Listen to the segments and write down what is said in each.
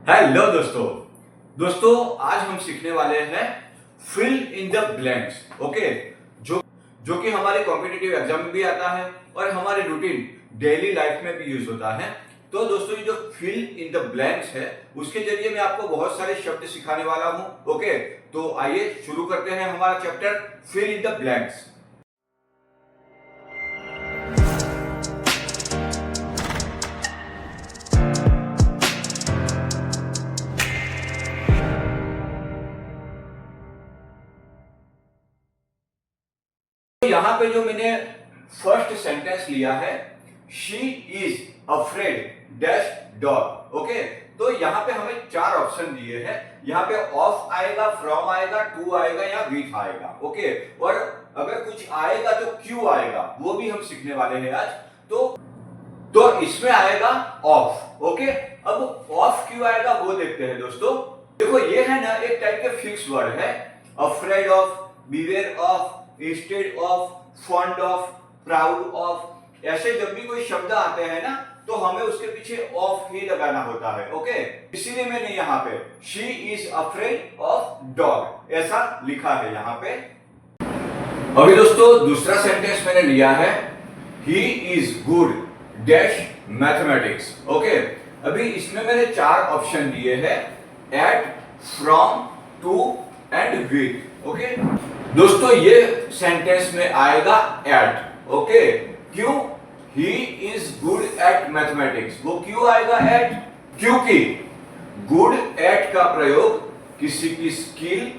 Hello दोस्तों आज हम सीखने वाले हैं fill in the blanks. Okay, जो जो कि हमारे कॉम्पिटिटिव एग्जाम में भी आता है और हमारे रूटीन डेली लाइफ में भी यूज होता है। तो दोस्तों, ये जो फिल इन द ब्लैंक्स है उसके जरिए मैं आपको बहुत सारे शब्द सिखाने वाला हूं। ओके, तो आइए शुरू करते हैं हमारा chapter fill in the blanks. यहां पे जो मैंने फर्स्ट सेंटेंस लिया है, she is afraid dash dog. Okay, तो यहां पे हमें चार ऑप्शन दिए हैं। यहां पे ऑफ आएगा, फ्रॉम आएगा, टू आएगा या विथ आएगा। ओके, और अगर कुछ आएगा तो क्यों आएगा वो भी हम सीखने वाले हैं आज। तो इसमें आएगा ऑफ। ओके, अब ऑफ क्यों आएगा वो देखते हैं दोस्तों। देखो, ये है ना एक टाइप के फिक्स वर्ड है। Afraid of, beware of, instead of, fond of, proud of, ऐसे जब भी कोई शब्द आते हैं ना तो हमें उसके पीछे ऑफ ही लगाना होता है। ओके, इसीलिए मैंने यहाँ पे she is afraid of dog ऐसा लिखा है यहाँ पे। अभी दोस्तों दूसरा सेंटेंस मैंने लिया है, he is good dash mathematics. Okay, अभी इसमें मैंने चार ऑप्शन दिए हैं, at, from, to and with. Okay दोस्तों, ये सेंटेंस में आएगा एट। ओके, क्यों? He is good at mathematics. वो क्यों आएगा एट? क्योंकि गुड एट का प्रयोग किसी की स्किल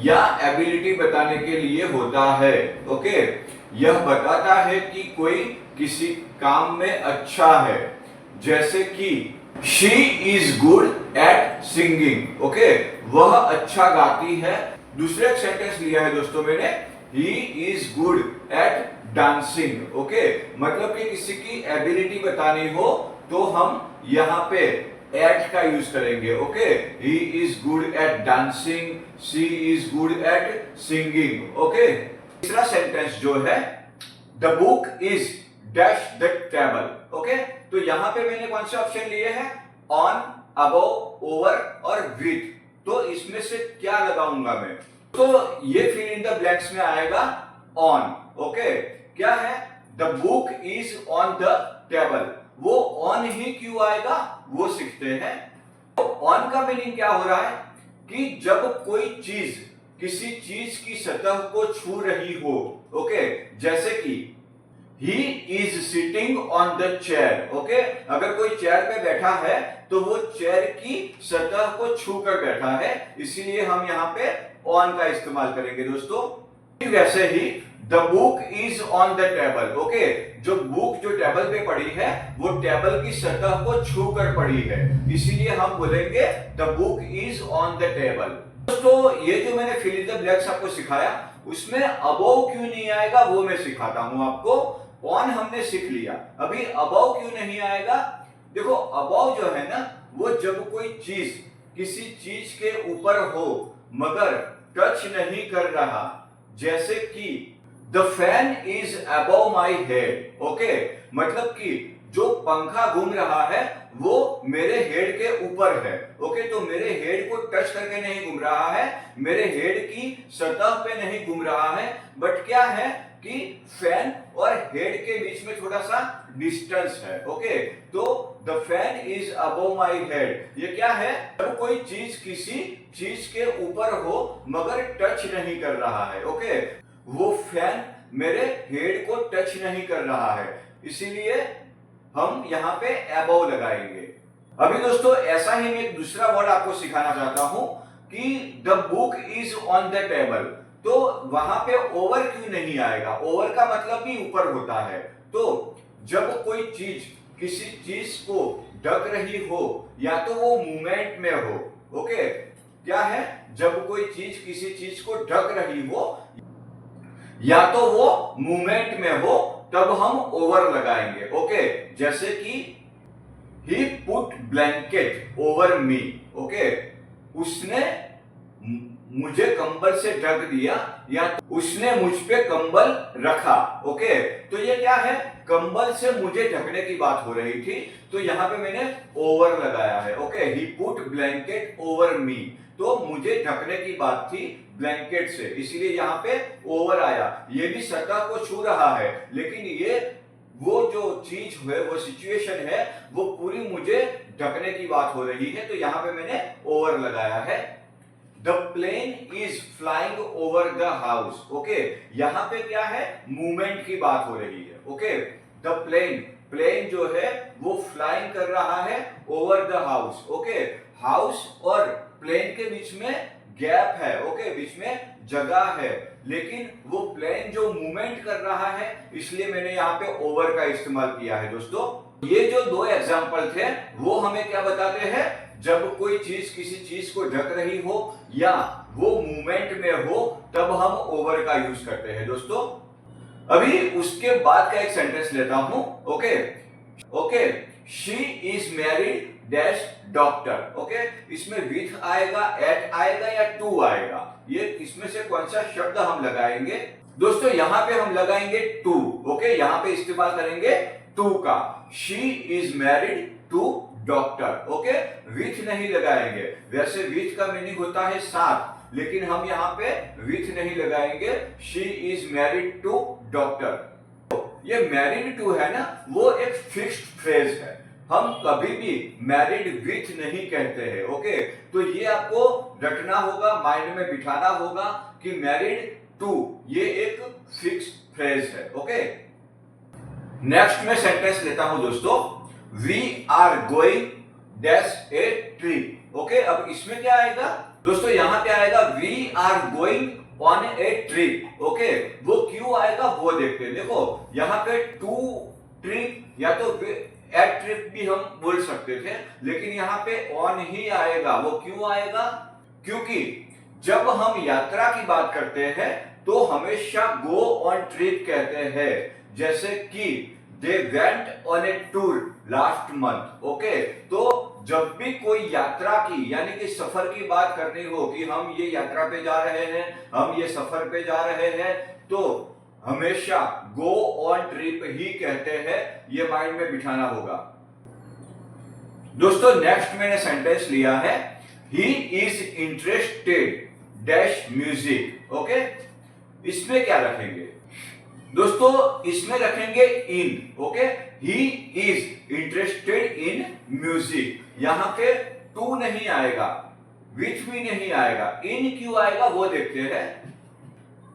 या एबिलिटी बताने के लिए होता है। ओके, यह बताता है कि कोई किसी काम में अच्छा है, जैसे कि she is good eight singing. Okay, वह अच्छा गाती है। दूसरे सेंटेंस लिया है दोस्तों मैंने, ही is good at dancing. Okay, मतलब कि किसी की एबिलिटी बतानी हो तो हम यहाँ पे एट का यूज करेंगे। Okay, he is good at dancing, she is good eight singing. Okay, तीसरा सेंटेंस जो है, the book is dash the table. Okay, तो यहां पे मैंने कौन से ऑप्शन लिए हैं, ऑन, अबव, ओवर और विथ। तो इसमें से क्या लगाऊंगा मैं? तो ये फिल इन द ब्लैंक्स में आएगा ऑन। ओके, क्या है? The book is on the table. वो ऑन ही क्यों आएगा वो सीखते हैं। तो ऑन का मीनिंग क्या हो रहा है कि जब कोई चीज किसी चीज की सतह को छू रही हो। ओके, जैसे कि He is sitting on the chair. Okay, अगर कोई चेयर पे बैठा है तो वो चेयर की सतह को छू कर बैठा है, इसीलिए हम यहाँ पे on का इस्तेमाल करेंगे दोस्तों। वैसे ही the book is on the table. Okay, जो बुक जो टेबल पे पड़ी है वो टेबल की सतह को छू कर पड़ी है, इसीलिए हम बोलेंगे the book is on the table। दोस्तों, ये जो मैंने फिल इन द ब्लैंक्स आपको सिखाया उसमें अबव क्यों नहीं आएगा वो मैं सिखाता हूं आपको। ऑन हमने सीख लिया, अभी अबव क्यों नहीं आएगा। देखो, अबव जो है ना वो जब कोई चीज किसी चीज के ऊपर हो मगर टच नहीं कर रहा, जैसे कि the fan is above my head. Okay, मतलब कि जो पंखा घूम रहा है वो मेरे हेड के ऊपर है। ओके, तो मेरे हेड को टच करके नहीं घूम रहा है, मेरे हेड की सतह पे नहीं घूम रहा है, बट क्या है कि फैन और हेड के बीच में थोड़ा सा डिस्टेंस है। ओके, तो the fan is above my head, ये क्या है? जब कोई चीज किसी चीज के ऊपर हो मगर टच नहीं कर रहा है। ओके, वो फैन मेरे हेड को टच नहीं कर रहा है, इसीलिए हम यहाँ पे अबव लगाएंगे। अभी दोस्तों ऐसा ही मैं एक दूसरा वर्ड आपको सिखाना चाहता हूं कि the book is on the table. तो वहां पे ओवर क्यों नहीं आएगा? ओवर का मतलब भी ऊपर होता है। तो जब कोई चीज किसी चीज को ढक रही हो या तो वो मूवमेंट में हो। ओके, क्या है? जब कोई चीज किसी चीज को ढक रही हो या तो वो मूवमेंट में हो तब हम ओवर लगाएंगे। ओके, जैसे कि he put blanket over me. Okay, उसने मुझे कंबल से ढक दिया या उसने मुझ पे कंबल रखा। ओके, तो ये क्या है, कंबल से मुझे ढकने की बात हो रही थी, तो यहां पे मैंने ओवर लगाया है। ओके, ही पुट ब्लैंकेट ओवर मी, तो मुझे ढकने की बात थी ब्लैंकेट से, इसलिए यहां पे ओवर आया। ये भी सतह को छू रहा है, लेकिन ये वो जो चीज है, वो सिचुएशन है, वो पूरी मुझे ढकने की बात हो रही है, तो यहां पे मैंने ओवर लगाया है। The plane is flying over the house. Okay, यहां पे क्या है, मूवमेंट की बात हो रही है। ओके, द प्लेन जो है वो फ्लाइंग कर रहा है over the house. Okay, house और प्लेन के बीच में गैप है। ओके, बीच में जगह है, लेकिन वो प्लेन जो मूवमेंट कर रहा है, इसलिए मैंने यहाँ पे ओवर का इस्तेमाल किया है। दोस्तों, ये जो दो एग्जांपल थे वो हमें क्या बताते हैं, जब कोई चीज किसी चीज को ढक रही हो या वो मूवमेंट में हो, तब हम ओवर का यूज करते हैं। दोस्तों, अभी उसके बाद का एक सेंटेंस लेता हूं। Okay, she is married dash doctor. Okay, इसमें विथ आएगा, एट आएगा या टू आएगा, ये इसमें से कौन सा शब्द हम लगाएंगे? दोस्तों, यहां पे हम लगाएंगे टू। ओके, यहां पे इस्तेमाल करेंगे टू का। She is married to doctor. Okay, with नहीं लगाएंगे। वैसे विथ का मीनिंग होता है साथ, लेकिन हम यहाँ पे विथ नहीं लगाएंगे। She is married to doctor. ये मैरिड टू है ना, वो एक फिक्स्ड फ्रेज है, हम कभी भी मैरिड विथ नहीं कहते हैं। ओके, तो ये आपको रटना होगा, माइंड में बिठाना होगा कि मैरिड टू ये एक फिक्स्ड फ्रेज है। ओके, नेक्स्ट में सेंटेंस लेता हूं दोस्तों। We are going dash a trip. Okay, अब इसमें क्या आएगा दोस्तों, यहां पे आएगा we are going on a trip. Okay, वो क्यों आएगा वो देखते हैं। देखो, यहां पे टू ट्रिप या तो एट ट्रिप भी हम बोल सकते थे, लेकिन यहां पे ऑन ही आएगा। वो क्यों आएगा? क्योंकि जब हम यात्रा की बात करते हैं तो हमेशा गो ऑन ट्रिप कहते हैं। जैसे कि they went on A tour last month. Okay, तो जब भी कोई यात्रा की यानी कि सफर की बात करनी हो कि हम ये यात्रा पे जा रहे हैं, हम ये सफर पे जा रहे हैं, तो हमेशा गो ऑन ट्रिप ही कहते हैं। ये माइंड में बिठाना होगा। दोस्तों, नेक्स्ट मैंने सेंटेंस लिया है, he is interested dash music. Okay, इसमें क्या रखेंगे दोस्तों, इसमें रखेंगे in. Okay, he is interested in music. यहां पे टू नहीं आएगा, विच भी नहीं आएगा, इन क्यों आएगा वो देखते हैं।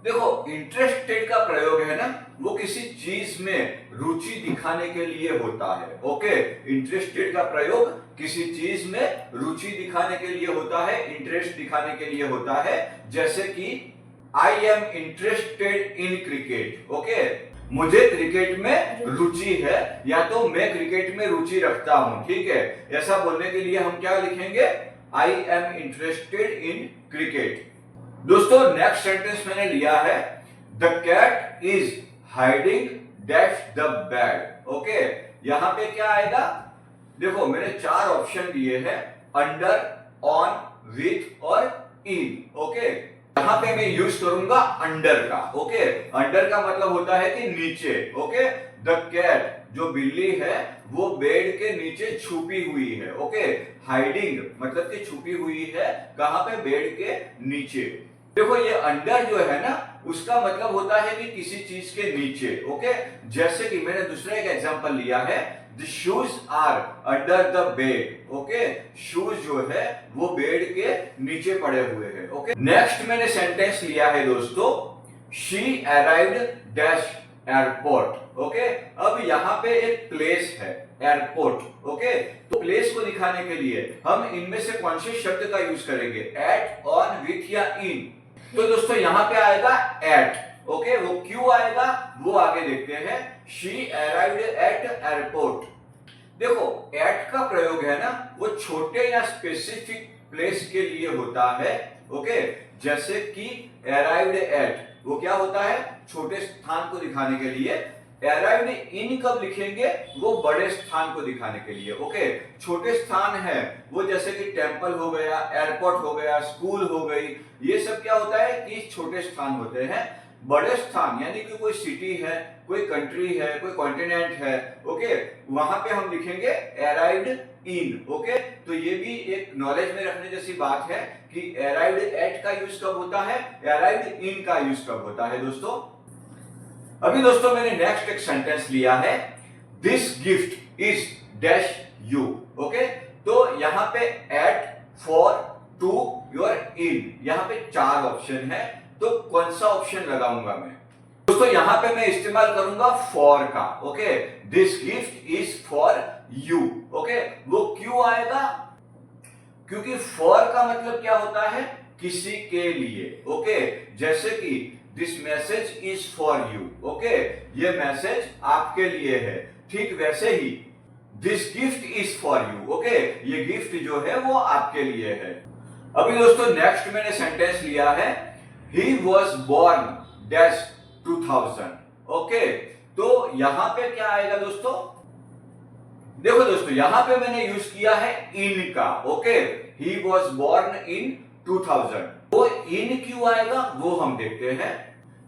देखो, इंटरेस्टेड का प्रयोग है ना, वो किसी चीज में रुचि दिखाने के लिए होता है। ओके, इंटरेस्टेड का प्रयोग किसी चीज में रुचि दिखाने के लिए होता है, इंटरेस्ट दिखाने के लिए होता है। जैसे कि आई am interested in cricket. Okay, मुझे क्रिकेट में रुचि है, या तो मैं क्रिकेट में रुचि रखता हूं। ठीक है, ऐसा बोलने के लिए हम क्या लिखेंगे, I am interested in cricket. दोस्तों, नेक्स्ट सेंटेंस मैंने लिया है, the cat is hiding dash the bed. Okay, यहां पे क्या आएगा, देखो मैंने चार ऑप्शन दिए हैं, अंडर, ऑन, विथ और इन। ओके, यहां पे मैं यूज करूंगा अंडर का। ओके, अंडर का मतलब होता है कि नीचे। ओके, द कैट जो बिल्ली है वो बेड के नीचे छुपी हुई है। ओके, हाइडिंग मतलब कि छुपी हुई है, कहां पे, बेड के नीचे। देखो, ये अंडर जो है ना, उसका मतलब होता है कि किसी चीज के नीचे। ओके, जैसे कि मैंने दूसरा एक एग्जांपल लिया है, The shoes are under the bed. Okay, shoes जो है वो बेड के नीचे पड़े हुए हैं। ओके, नेक्स्ट मैंने सेंटेंस लिया है दोस्तों, she arrived dash airport. Okay, अब यहाँ पे एक प्लेस है एयरपोर्ट। ओके, तो प्लेस को दिखाने के लिए हम इनमें से कौन से शब्द का यूज करेंगे, एट, ऑन, विथ या इन? तो दोस्तों, यहाँ पे आएगा एट। ओके, वो क्यों आएगा वो आगे देखते हैं। She arrived at airport. देखो, एट का प्रयोग है ना, वो छोटे या स्पेसिफिक प्लेस के लिए होता है। ओके, जैसे कि अराइव्ड एट, वो क्या होता है, छोटे स्थान को दिखाने के लिए अराइव्ड इन कब लिखेंगे? वो बड़े स्थान को दिखाने के लिए। ओके, छोटे स्थान है वो जैसे कि टेंपल हो गया, एयरपोर्ट हो गया, स्कूल हो गई, ये सब क्या होता है कि छोटे स्थान होते हैं। बड़े स्थान यानी कि कोई सिटी है, कोई कंट्री है, कोई कॉन्टिनेंट है, ओके, वहां पे हम लिखेंगे अराइव्ड इन। ओके, तो ये भी एक नॉलेज में रखने जैसी बात है कि अराइव्ड एट का यूज कब होता है, अराइव्ड इन का यूज कब होता है दोस्तों। अभी दोस्तों मैंने नेक्स्ट एक सेंटेंस लिया है, this gift is dash you. Okay, तो यहाँ पे एट, फॉर, टू, योर, इन, यहाँ पे 4 ऑप्शन है, तो कौन सा ऑप्शन लगाऊंगा मैं? दोस्तों यहाँ पे मैं इस्तेमाल करूंगा फॉर का। Okay, this gift is for you. Okay, वो क्यों आएगा? क्योंकि फॉर का मतलब क्या होता है? किसी के लिए। ओके, जैसे कि this message is for you. Okay, ये मैसेज आपके लिए है। ठीक वैसे ही this gift is for you. Okay, ये गिफ्ट जो है वो आपके लिए है। अभी दोस्तों नेक्स्ट मैंने सेंटेंस लिया है, he was born dash 2000। Okay, तो यहां पे क्या आएगा दोस्तों? देखो दोस्तों यहां पे मैंने यूज किया है इन का। Okay, he was born in 2000। वो इन क्यों आएगा वो हम देखते हैं।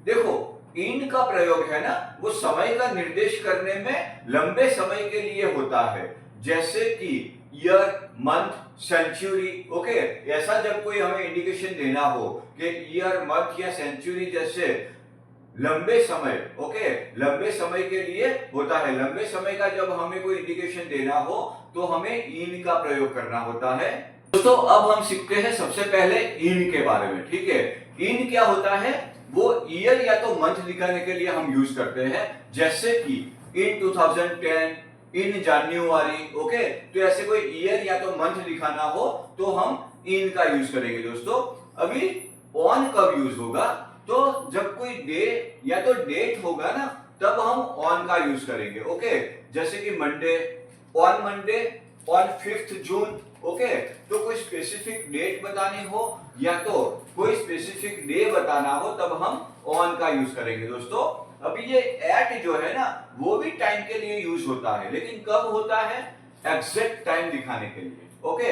देखो इन का प्रयोग है ना, वो समय का निर्देश करने में लंबे समय के लिए होता है, जैसे कि ईयर, मंथ, सेंचुरी। ओके, ऐसा जब कोई हमें इंडिकेशन देना हो कि ईयर, मंथ या सेंचुरी जैसे लंबे समय, ओके, लंबे समय के लिए होता है। लंबे समय का जब हमें कोई इंडिकेशन देना हो तो हमें इन का प्रयोग करना होता है। दोस्तों अब हम सीखते हैं सबसे पहले इन के बारे में। ठीक है, इन क्या होता है? वो ईयर या तो मंथ दिखाने के लिए हम यूज करते हैं, जैसे कि इन 2010, इन जनवरी। ओके, तो ऐसे कोई ईयर या तो मंथ दिखाना हो तो हम इन का यूज करेंगे दोस्तों। अभी ऑन कब यूज होगा? तो जब कोई डे या तो डेट होगा ना, तब हम ऑन का यूज करेंगे। ओके, जैसे कि Monday, on 5th June. Okay, तो कोई स्पेसिफिक डेट बतानी हो या तो कोई स्पेसिफिक डे बताना हो तब हम ऑन का यूज करेंगे दोस्तों। अभी ये एट जो है ना, वो भी टाइम के लिए यूज होता है, लेकिन कब होता है? एग्जैक्ट टाइम दिखाने के लिए। Okay,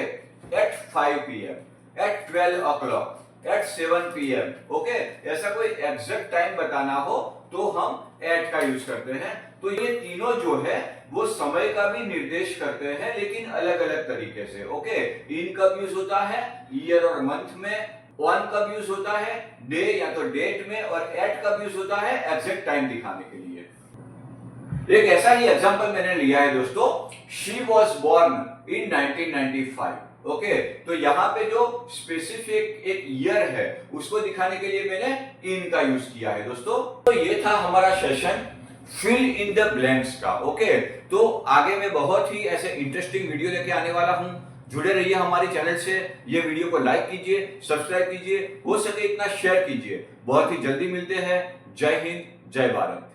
at 5 PM, at 12 o'clock, at 7 PM। Okay, ऐसा कोई एग्जैक्ट टाइम बताना हो तो हम एट का यूज करते हैं। तो ये तीनों जो है वो समय का भी निर्देश करते हैं, लेकिन अलग अलग तरीके से। ओके, इन कब यूज होता है? ईयर और मंथ में। ऑन कब यूज होता है? डे या तो डेट में। और एट कब यूज होता है? एग्जैक्ट टाइम दिखाने के लिए। एक ऐसा ही एग्जांपल मैंने लिया है दोस्तों, she was born in 1995। Okay, तो यहाँ पे जो स्पेसिफिक एक ईयर है उसको दिखाने के लिए मैंने इन का यूज किया है दोस्तों। तो ये था हमारा session fill in the blanks का। ओके, तो आगे मैं बहुत ही ऐसे इंटरेस्टिंग वीडियो लेके आने वाला हूं। जुड़े रहिए हमारे चैनल से। ये वीडियो को लाइक कीजिए, सब्सक्राइब कीजिए, हो सके इतना शेयर कीजिए। बहुत ही जल्दी मिलते हैं। जय हिंद, जय भारत।